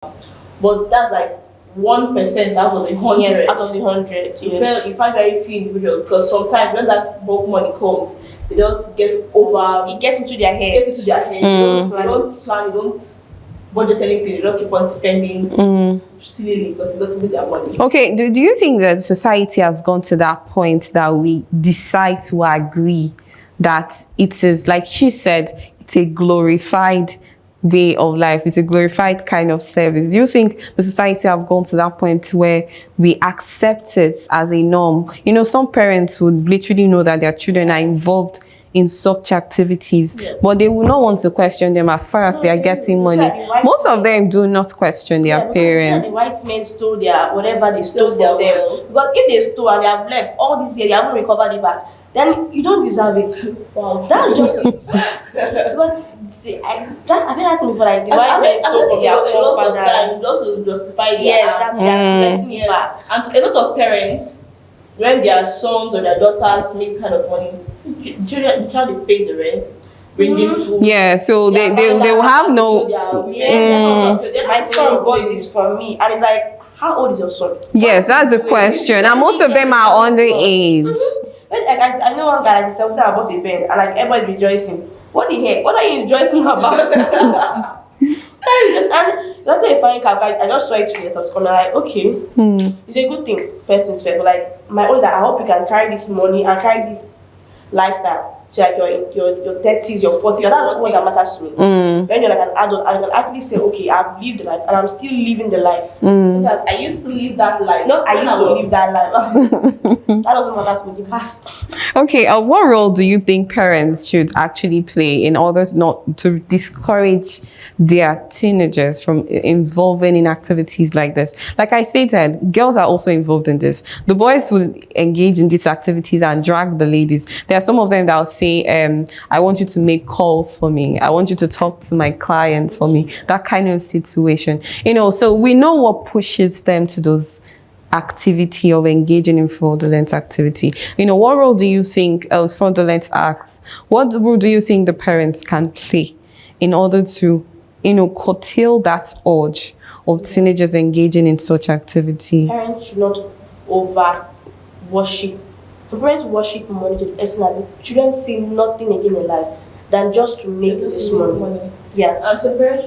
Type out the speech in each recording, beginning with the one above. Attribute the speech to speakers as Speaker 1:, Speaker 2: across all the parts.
Speaker 1: but that's like 1% out of 100.
Speaker 2: Yeah, out of the 100. Yes.
Speaker 1: You find very few individuals because sometimes when that bulk money comes, they just get over.
Speaker 2: It gets into their head.
Speaker 1: Get into their head. They don't plan. They don't budget anything. They just keep on spending sillily because they don't make their money.
Speaker 3: Okay, do you think that society has gone to that point that we decide to agree that it is, like she said, it's a glorified way of life, it's a glorified kind of service? Do you think the society have gone to that point where we accept it as a norm? You know, some parents would literally know that their children are involved in such activities, but they will not want to question them as far as they are getting money. Most of them do not question their parents.
Speaker 2: The white men stole their whatever they stole from them. Because if they stole and they have left all this year, they haven't recovered it back, then you don't deserve it. Wow, that's just it. Because I feel like before, like the white men stole from their forefathers.
Speaker 1: Just to justify their
Speaker 2: that's
Speaker 1: and a lot of parents, when their sons or their daughters make kind of money, the child is paying the rent, bringing food.
Speaker 3: Yeah, so they will have no.
Speaker 2: My son bought this for me, and it's like, how old is your son?
Speaker 3: Yes, that's the question, and most of them are underage.
Speaker 2: I know one guy like something about a pen, and like everybody's rejoicing. What the heck? What are you rejoicing about? And that's why I find I just saw it 2 years. I was kind of like, okay, it's a good thing. First things first, but like my older, I hope you can carry this money and carry this lifestyle to like your 30s, your 40s. That's what that matters to me. When you're like an adult, I can actually say, okay, I've lived the life and I'm still living the life.
Speaker 1: That I used to live that life.
Speaker 2: Not I used to live that life. That doesn't matter to me. The past.
Speaker 3: Okay, what role do you think parents should actually play in order not to discourage their teenagers from involving in activities like this? Like I stated, girls are also involved in this. The boys will engage in these activities and drag the ladies. There are some of them that will say, I want you to make calls for me. I want you to talk to my clients for me. That kind of situation. You know, so we know what pushes them to those activity of engaging in fraudulent activity. You know, what role do you think fraudulent acts, what role do you think the parents can play in order to, you know, curtail that urge of teenagers engaging in such activity?
Speaker 2: Parents should not over worship. The parents worship money to the extent that the children see nothing again in life than just to make this money. Yeah.
Speaker 1: And the parents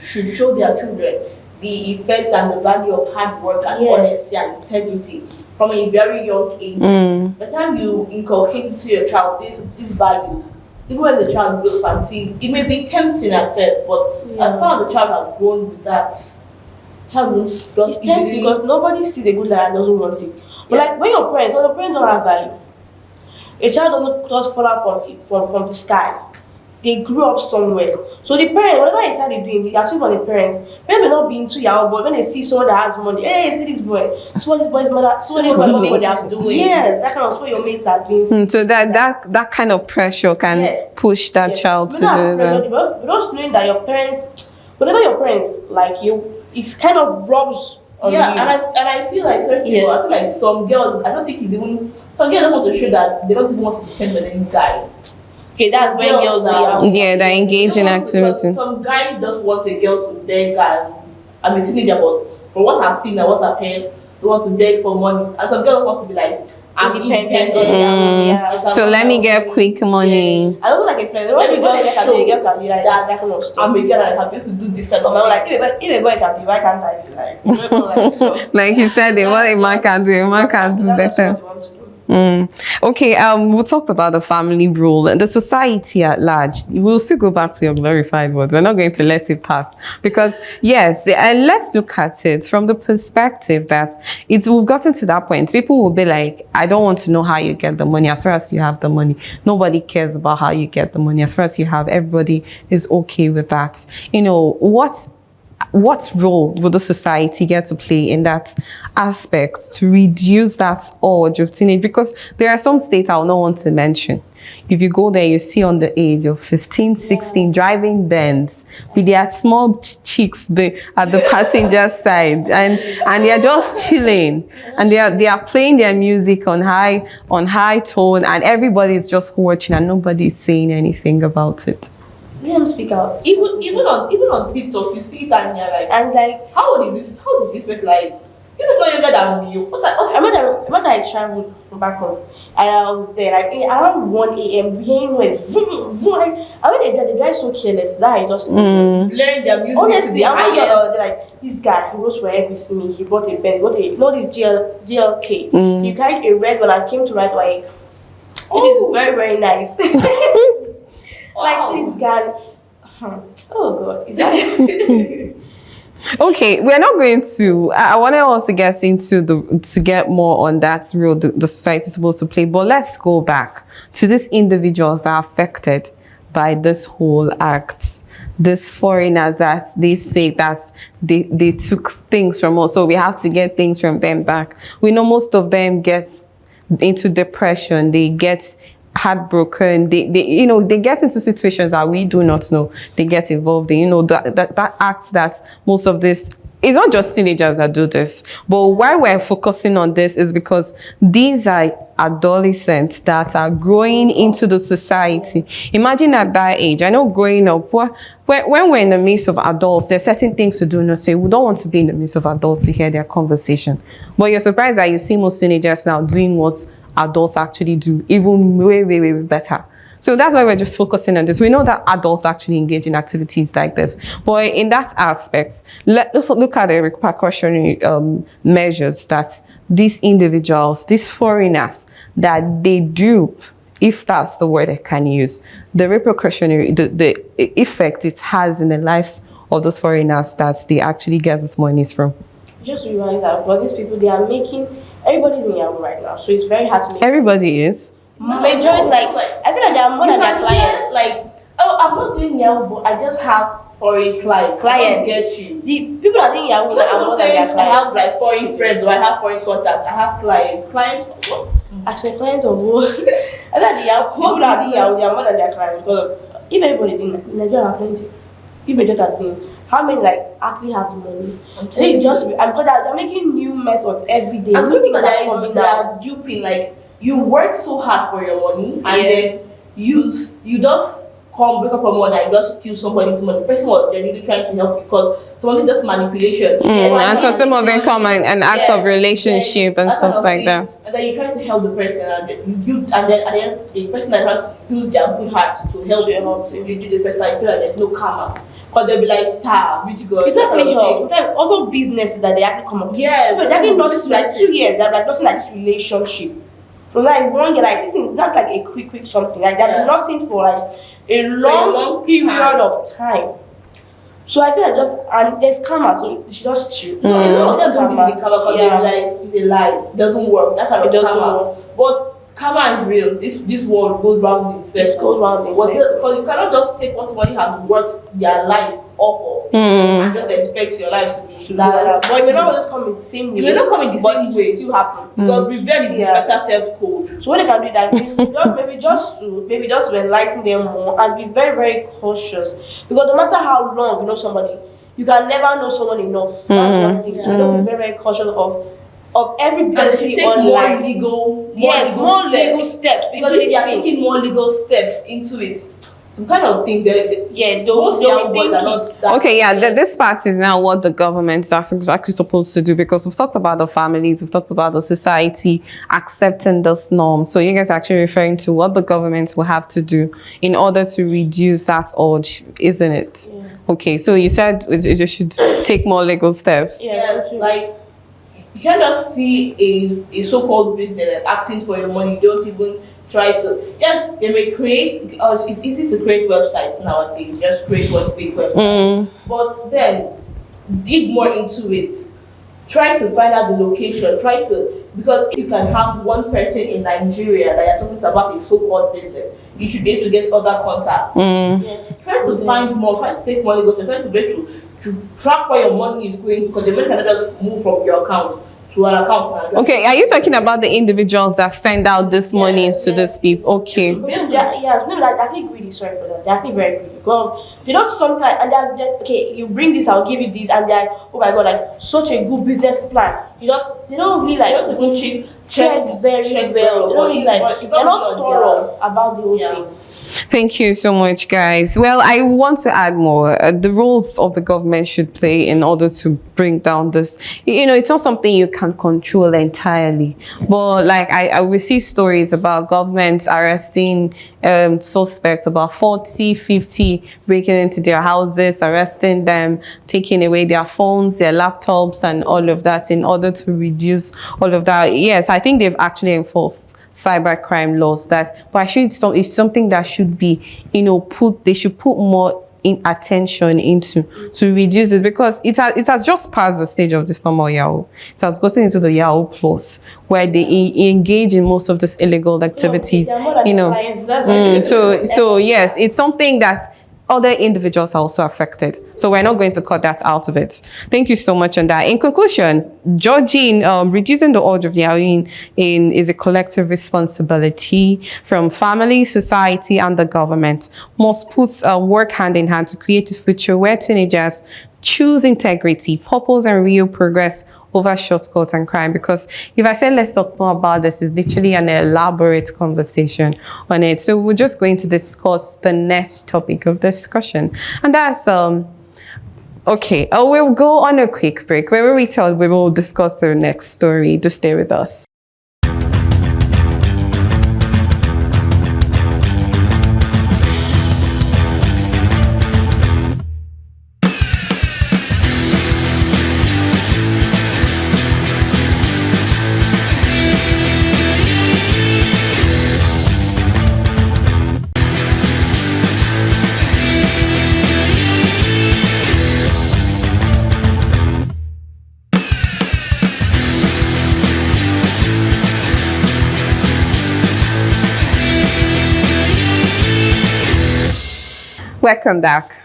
Speaker 1: should show their children the effect and the value of hard work and honesty and integrity from a very young age. By the time you inculcate into your child these values, even when the child grows up and see, it may be tempting at first, but as far as the child has grown with that, child won't just
Speaker 2: it's tempting because nobody sees the good life and doesn't want it. But like when your parents don't have value, a child doesn't just fall out from the sky. They grew up somewhere. So the parent, whatever a child is doing, they are seeing from the parents. Parents may not be into your boy. When they see someone that has money, hey, see this boy. So what this boy's mother, so what this boy is doing. Yes, that kind of what your mates are doing.
Speaker 3: So that kind of pressure can push that child to do that.
Speaker 2: But just knowing that your parents, whatever your parents like you, it kind of rubs on you.
Speaker 1: And I feel like I feel like some girls, I don't think it's even, some girls don't want to show that they don't even want to depend on any guy.
Speaker 2: Okay, that's when girls are.
Speaker 3: Yeah, they engage in activity.
Speaker 1: Some guys just want a girl to beg and I'm a teenager, but from what I've seen and what I've heard, they want to beg for money. And some girls want to be like, I'm independent.
Speaker 3: So let me get quick money.
Speaker 2: I don't like a friend. Let me just show a girl can be like that kind of stuff.
Speaker 1: I'm a girl and I can be to do this kind of thing.
Speaker 2: Like, if a boy can be, why can't I be like?
Speaker 3: Like you said, what a man can do, a man can do better. Okay, we talked about the family role and the society at large. We'll still go back to your glorified words. We're not going to let it pass because yes, and let's look at it from the perspective that we've gotten to that point. People will be like, I don't want to know how you get the money. As far as you have the money, nobody cares about how you get the money. As far as you have, everybody is okay with that. You know, what role will the society get to play in that aspect to reduce that urge of teenage? Because there are some states I will not want to mention. If you go there, you see on the age of 15, 16, driving Benz with their small cheeks at the passenger side, and they are just chilling, and they are playing their music on high tone, and everybody is just watching, and nobody is saying anything about it.
Speaker 2: Let them speak out.
Speaker 1: Even on TikTok, you see it and you're like,
Speaker 2: And like,
Speaker 1: how did this person like? This is not younger than me.
Speaker 2: I remember I traveled back home and I was there like around 1 a.m. Rain went vroom, vroom. I mean they drive so careless that I just
Speaker 1: Learn their music.
Speaker 2: honestly, I'm not like this guy, he goes wherever he see me, he bought a pen, this GLK. He carried a red one and came to write like it is very, very nice. Like this guy. Oh god, is that
Speaker 3: Okay, we're not going to. I wanted us to get into to get more on that role the society is supposed to play. But let's go back to these individuals that are affected by this whole act. These foreigners that they say that they took things from us, so we have to get things from them back. We know most of them get into depression. They get heartbroken. They get into situations that we do not know they get involved in. That act that most of this, it's not just teenagers that do this, but why we're focusing on this is because these are adolescents that are growing into the society. Imagine at that age. I know growing up, when we're in the midst of adults, there's certain things to do not say. We don't want to be in the midst of adults to hear their conversation, but you're surprised that you see most teenagers now doing what adults actually do, even way, way, way better. So that's why we're just focusing on this. We know that adults actually engage in activities like this. But in that aspect, let's look at the repercussionary measures that these individuals, these foreigners, that they do, if that's the word I can use, the repercussionary, the effect it has in the lives of those foreigners that they actually get these monies from.
Speaker 2: Just realize that for these people, they are making, everybody's in Yahoo right now, so it's very hard to make.
Speaker 3: Everybody is.
Speaker 2: Majority, like, I feel like they are more than their clients.
Speaker 1: Like, oh, I'm not doing Yahoo, but I just have foreign clients. I don't get you.
Speaker 2: The people are doing Yahoo are more than their clients.
Speaker 1: I have like foreign friends or I have foreign contacts. I have clients. Clients, what?
Speaker 2: Actually, clients of what? I feel like the Yahoo, people that are doing Yahoo, they are more than their clients. Because if everybody doing Nigeria are plenty. If they just are doing, how many like actually have the money? They just, because they're making new methods every day.
Speaker 1: And people that are duping, like, you work so hard for your money, and then you just come wake up one morning and just steal somebody's money. The person was genuinely trying to help you because somebody does manipulation.
Speaker 3: And so some of them come and act of relationship and stuff like that.
Speaker 1: And then you try to help the person, and then at the end, the person that tries to use their good heart to help you do the person, I feel like there's no karma. Because they'll be like, which girl?
Speaker 2: It's not really help. There's also businesses that they actually come up with.
Speaker 1: Yeah,
Speaker 2: but they've been lost like 2 years. They're like nothing like this relationship. So like 1 year, like this is not like a quick something. Like they're nothing for like a long period of time. So I feel like and there's karma, so she just chill.
Speaker 1: No, they don't believe in karma because they'll be like, it's a lie. It doesn't work. That kind of karma. But karma is real. This world goes round itself.
Speaker 2: It goes round itself.
Speaker 1: Because you cannot just take what somebody has worked their life off of and just expect your life to be that.
Speaker 2: But it may not always come in the same way.
Speaker 1: It may not come in the same way.
Speaker 2: But it will still happen.
Speaker 1: Because revenge is better self-code.
Speaker 2: So what they can do is that maybe just to enlighten them more and be very, very cautious. Because no matter how long you know somebody, you can never know someone enough. That's one thing. So don't be very, very cautious of every beauty online.
Speaker 1: More legal steps. Because if you are taking more legal steps into it, some kind of thing
Speaker 3: this part is now what the government is actually supposed to do, because we've talked about the families, we've talked about the society accepting this norm. So you guys are actually referring to what the government will have to do in order to reduce that urge, isn't it? Yeah. Okay, so you said it should take more legal steps.
Speaker 1: Like, you can't just see a so-called business like asking for your money. You don't even try to. Yes, they may create, because it's easy to create websites nowadays. Just create one fake website. But then dig more into it. Try to find out the location. Because if you can have one person in Nigeria that you're talking about a so-called business, you should be able to get other contacts. Yes. Try to find more. Try to take money. Try to be able to track where your money is going, because the money cannot just move from your account to an account.
Speaker 3: Okay, are you talking about the individuals that send out this money to these people? Okay.
Speaker 2: They're actually greedy. Sorry for that. They're actually very greedy. Because they don't something like, and they're okay, you bring this, I'll give you this, and they're, oh my god, like such a good business plan. They don't really like check very well. They don't really like, they're not thorough about the whole thing.
Speaker 3: Thank you so much, guys. Well, I want to add more. The roles of the government should play in order to bring down this. It's not something you can control entirely. But like I will see stories about governments arresting suspects, about 40, 50, breaking into their houses, arresting them, taking away their phones, their laptops, and all of that in order to reduce all of that. Yes, I think they've actually enforced cybercrime laws but actually it's something that should be they should put more in attention into to reduce it, because it has just passed the stage of this normal Yahoo. It has gotten into the Yahoo Plus, where they engage in most of this illegal activities. So yes, it's something that other individuals are also affected. So we're not going to cut that out of it. Thank you so much on that. In conclusion, judging, reducing the urge of Yahoo is a collective responsibility from family, society, and the government. Must put work hand in hand to create a future where teenagers choose integrity, purpose, and real progress over shortcuts and crime. Because if I say let's talk more about this, it's literally an elaborate conversation on it. So we're just going to discuss the next topic of discussion, and that's okay. We'll go on a quick break. When we return, we will discuss the next story. Just stay with us. Welcome back.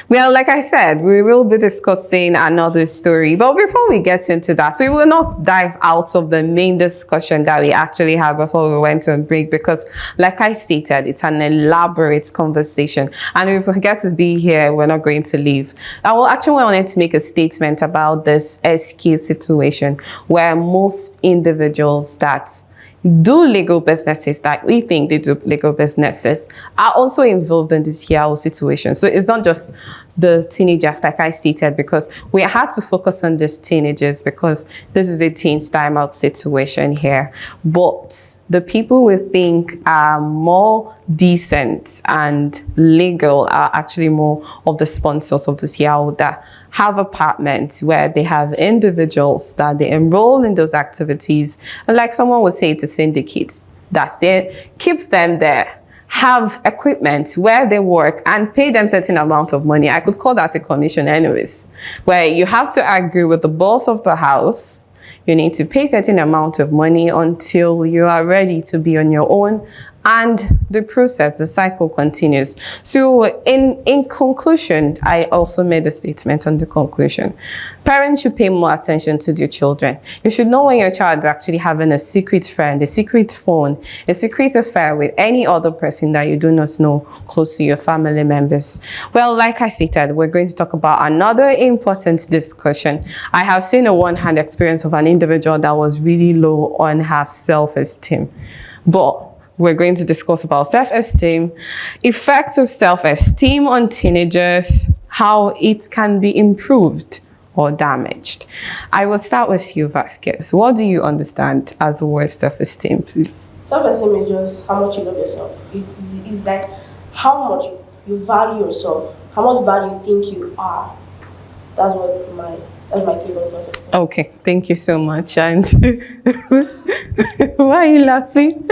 Speaker 3: Well, like I said, we will be discussing another story. But before we get into that, we will not dive out of the main discussion that we actually had before we went on break, because like I stated, it's an elaborate conversation. And if we get to be here, we're not going to leave. I will actually wanted to make a statement about this SQ situation, where most individuals that do legal businesses, that we think they do legal businesses, are also involved in this Yahoo situation. So it's not just the teenagers, like I stated, because we had to focus on these teenagers because this is a teens timeout situation here. But the people we think are more decent and legal are actually more of the sponsors of this Yahoo that have apartments where they have individuals that they enroll in those activities. And like someone would say, it's a syndicate. That's it. Keep them there. Have equipment where they work and pay them certain amount of money. I could call that a commission anyways, where you have to agree with the boss of the house. You need to pay certain amount of money until you are ready to be on your own, and the process, the cycle continues. So in conclusion, I also made a statement on the conclusion. Parents should pay more attention to their children. You should know when your child is actually having a secret friend, a secret phone, a secret affair with any other person that you do not know close to your family members. Well, like I stated, we're going to talk about another important discussion. I have seen a one-hand experience of an individual that was really low on her self-esteem. But we're going to discuss about self-esteem, effects of self-esteem on teenagers, how it can be improved or damaged. I will start with you, Vasquez. What do you understand as the word self-esteem, please?
Speaker 2: Self-esteem is just how much you love yourself. It's like how much you value yourself, how much value you think you are. That's my take on self-esteem.
Speaker 3: Okay, thank you so much. And why are you laughing?